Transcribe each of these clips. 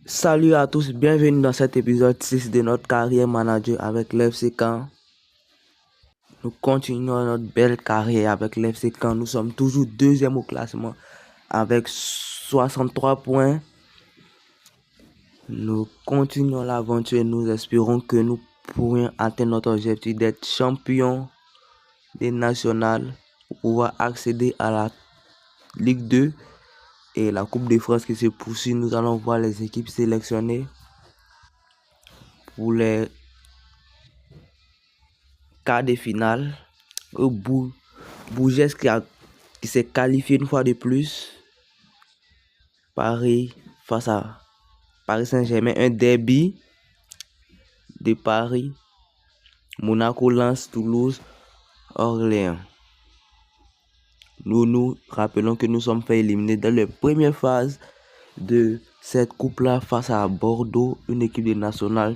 Salut à tous, bienvenue dans cet épisode 6 de notre carrière manager avec l'FC Caen. Nous continuons notre belle carrière avec l'FC Caen. Nous sommes toujours deuxième au classement avec 63 points. Nous continuons l'aventure et nous espérons que nous pourrions atteindre notre objectif d'être champion des nationales pour pouvoir accéder à la Ligue 2 et la Coupe de France qui se poursuit. Nous allons voir les équipes sélectionnées pour les quarts de finale. Bourges qui s'est qualifié une fois de plus. Paris face à Paris Saint-Germain, un derby de Paris. Monaco, Lens, Toulouse, Orléans. Nous rappelons que nous sommes fait éliminer dans la première phase de cette coupe-là face à Bordeaux, une équipe de nationale.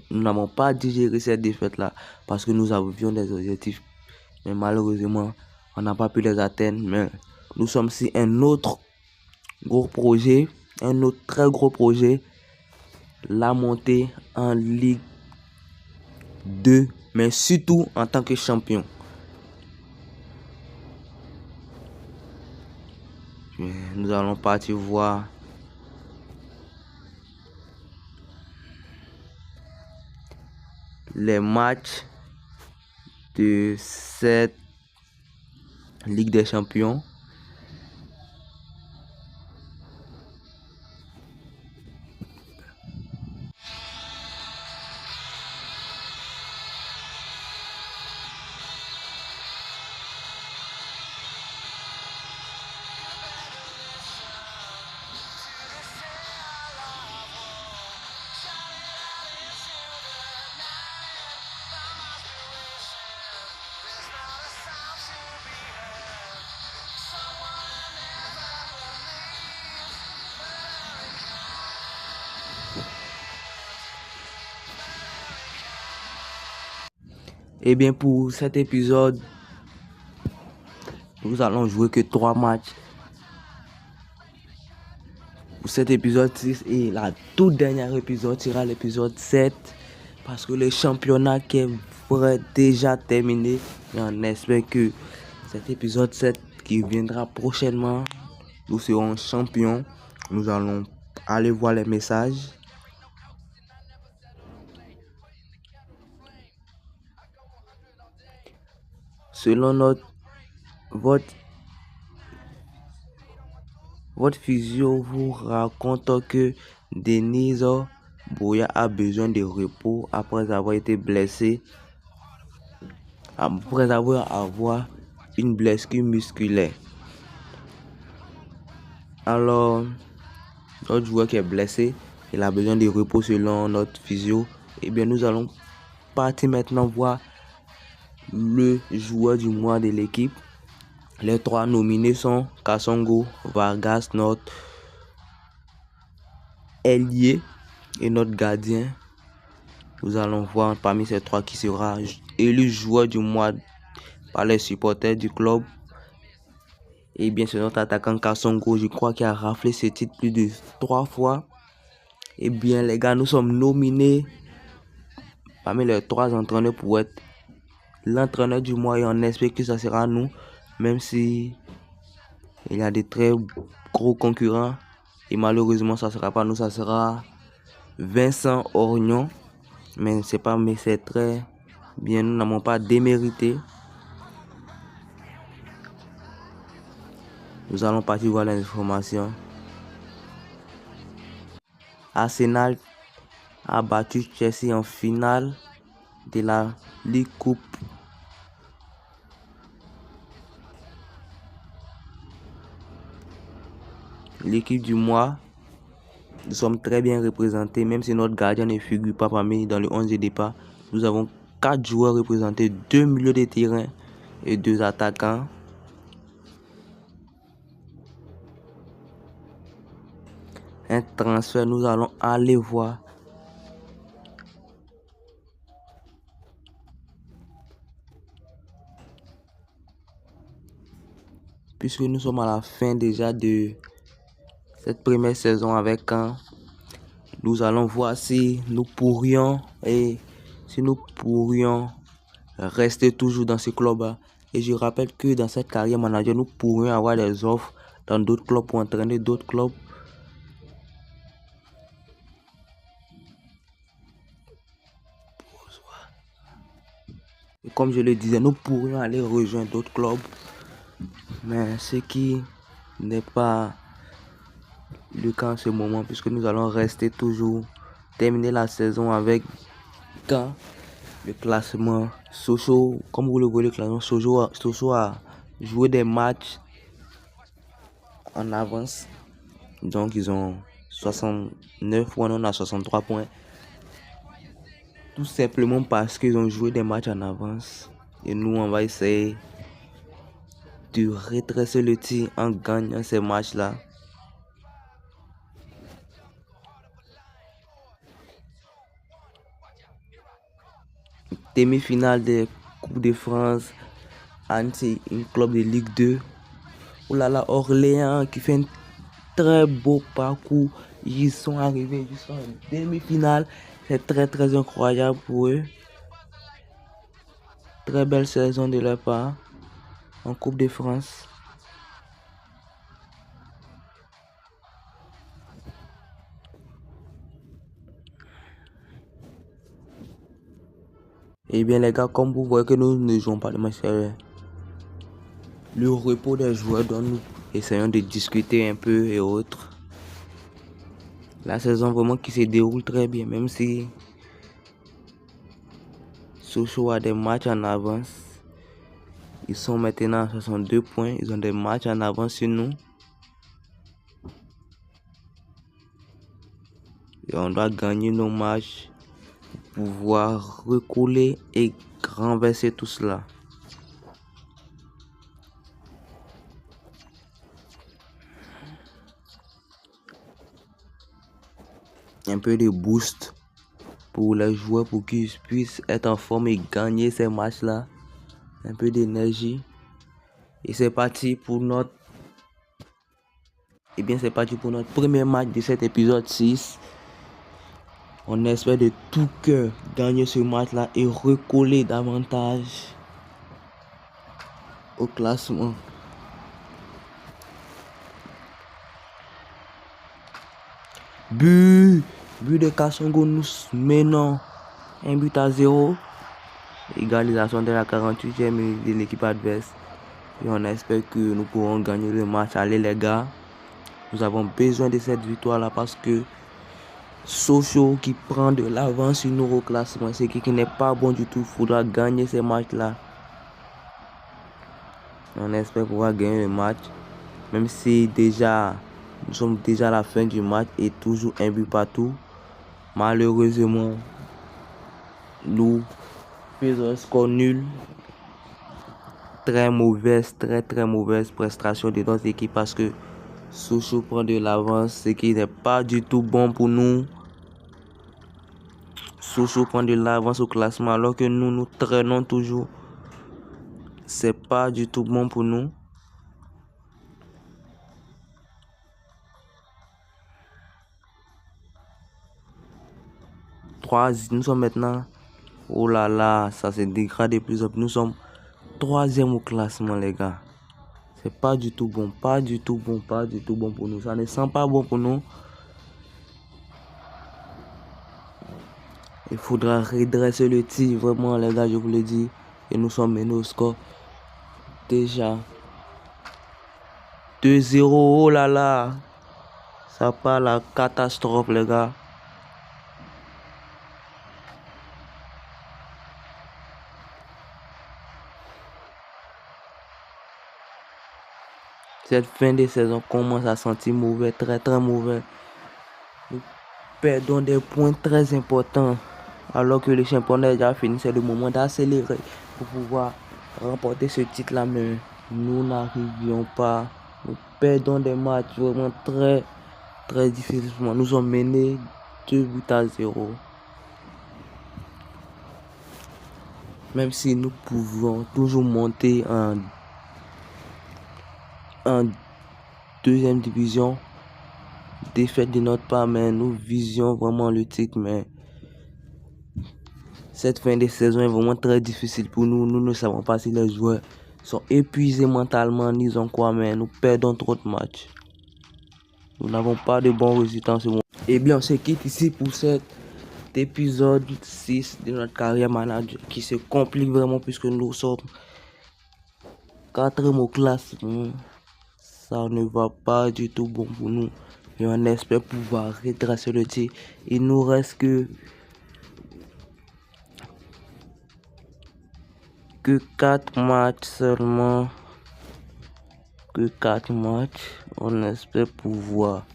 Nous n'avons pas digéré cette défaite-là parce que nous avions des objectifs. Mais malheureusement, on n'a pas pu les atteindre. Mais nous sommes sur un autre gros projet, un autre très gros projet, la montée en Ligue 2, mais surtout en tant que champion. Nous allons partir voir les matchs de cette Ligue des Champions. Et bien pour cet épisode, nous allons jouer que 3 matchs. Pour cet épisode 6 et la toute dernière épisode sera l'épisode 7. Parce que le championnat qui est déjà terminé. Et on espère que cet épisode 7 qui viendra prochainement, nous serons champions. Nous allons aller voir les messages. Selon votre physio vous raconte que Denise Boya a besoin de repos après avoir été blessé, après avoir une blessure musculaire. Alors, notre joueur qui est blessé, il a besoin de repos selon notre physio. Et bien, nous allons partir maintenant voir le joueur du mois de l'équipe. Les 3 nominés sont Kassongo, Vargas, notre ailier et notre gardien. Nous allons voir parmi ces 3 qui sera élu joueur du mois par les supporters du club. Et bien, c'est notre attaquant Kassongo, je crois, qui a raflé ce titre plus de 3 fois. Et bien, les gars, nous sommes nominés parmi les 3 entraîneurs pour être l'entraîneur du mois et on espère que ça sera nous, même si il y a des très gros concurrents et malheureusement ça sera pas nous, ça sera Vincent Orgnon, mais c'est très bien, nous n'avons pas démérité. Nous allons partir voir les informations. Arsenal a battu Chelsea en finale de la League Cup. L'équipe du mois, nous sommes très bien représentés, même si notre gardien ne figure pas parmi dans le 11 de départ. Nous avons 4 joueurs représentés, 2 milieux de terrain et 2 attaquants. Un transfert, nous allons aller voir. Puisque nous sommes à la fin déjà de cette première saison avec Caen, Nous allons voir si nous pourrions rester toujours dans ce club-là. Et je rappelle que dans cette carrière manager, nous pourrions avoir des offres dans d'autres clubs pour entraîner d'autres clubs. Et comme je le disais, nous pourrions aller rejoindre d'autres clubs. Mais ce qui n'est pas le cas en ce moment, puisque nous allons rester toujours, terminer la saison avec le classement. Sochaux, comme vous le voyez, le classement, Sochaux a joué des matchs en avance. Donc ils ont 69 points, on a 63 points. Tout simplement parce qu'ils ont joué des matchs en avance. Et nous, on va essayer de retracer le tir en gagnant ces matchs-là. Demi-finale des Coupes de France, Annecy, une club de Ligue 2. Oh là là, Orléans qui fait un très beau parcours. Ils sont arrivés jusqu'en demi-finale. C'est très très incroyable pour eux. Très belle saison de leur part en Coupe de France. Et bien les gars, comme vous voyez que nous ne jouons pas de match sérieux, le repos des joueurs dont nous essayons de discuter un peu et autres. La saison vraiment qui se déroule très bien, même si Sochaux a des matchs en avance. Ils sont maintenant à 62 points, ils ont des matchs en avance sur nous. Et on doit gagner nos matchs pour pouvoir recoller et renverser tout cela. Un peu de boost pour les joueurs pour qu'ils puissent être en forme et gagner ces matchs-là. Un peu d'énergie. Et c'est parti pour notre... Eh bien, c'est parti pour notre premier match de cet épisode 6. On espère de tout cœur gagner ce match-là et recoller davantage au classement. But de Kassongo, nous menons 1-0. Égalisation de la 48e minute de l'équipe adverse. Et on espère que nous pourrons gagner le match. Allez les gars, nous avons besoin de cette victoire-là parce que Sochaux qui prend de l'avance sur nous au classement, c'est qui n'est pas bon du tout. Il faudra gagner ces matchs-là. On espère pouvoir gagner le match. Même si nous sommes déjà à la fin du match et toujours un but partout. Malheureusement, nous faisons un score nul. Très mauvaise prestation de notre équipe parce que Sochaux prend de l'avance, ce qui n'est pas du tout bon pour nous. Sochaux prend de l'avance au classement alors que nous traînons toujours. C'est pas du tout bon pour nous. Nous sommes maintenant... Oh là là, ça se dégrade de plus en plus. Nous sommes 3e au classement, les gars. C'est pas du tout bon, pas du tout bon pour nous. Ça ne sent pas bon pour nous. Il faudra redresser le tir, vraiment, les gars, je vous le dis. Et nous sommes menés au score. Déjà 2-0, oh là là. Ça part la catastrophe, les gars. Cette fin de saison commence à sentir mauvais, très très mauvais. Nous perdons des points très importants. Alors que le championnat est déjà fini, c'est le moment d'accélérer pour pouvoir remporter ce titre-là. Mais nous n'arrivions pas. Nous perdons des matchs vraiment très très difficilement. Nous sommes menés 2-0. Même si nous pouvons toujours monter en deuxième division, défaite de notre part, mais nous visions vraiment le titre. Mais cette fin de saison est vraiment très difficile pour nous. Nous ne savons pas si les joueurs sont épuisés mentalement, ni en quoi, mais nous perdons trop de matchs. Nous n'avons pas de bons résultats en ce moment. Eh bien, on se quitte ici pour cet épisode 6 de notre carrière manager qui se complique vraiment puisque nous sommes 4e au classement. Ça ne va pas du tout bon pour nous. Et on espère pouvoir retracer le tir. Il nous reste que 4 matchs seulement. Que 4 matchs. On espère pouvoir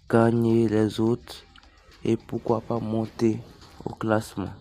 gagner les autres et pourquoi pas monter au classement.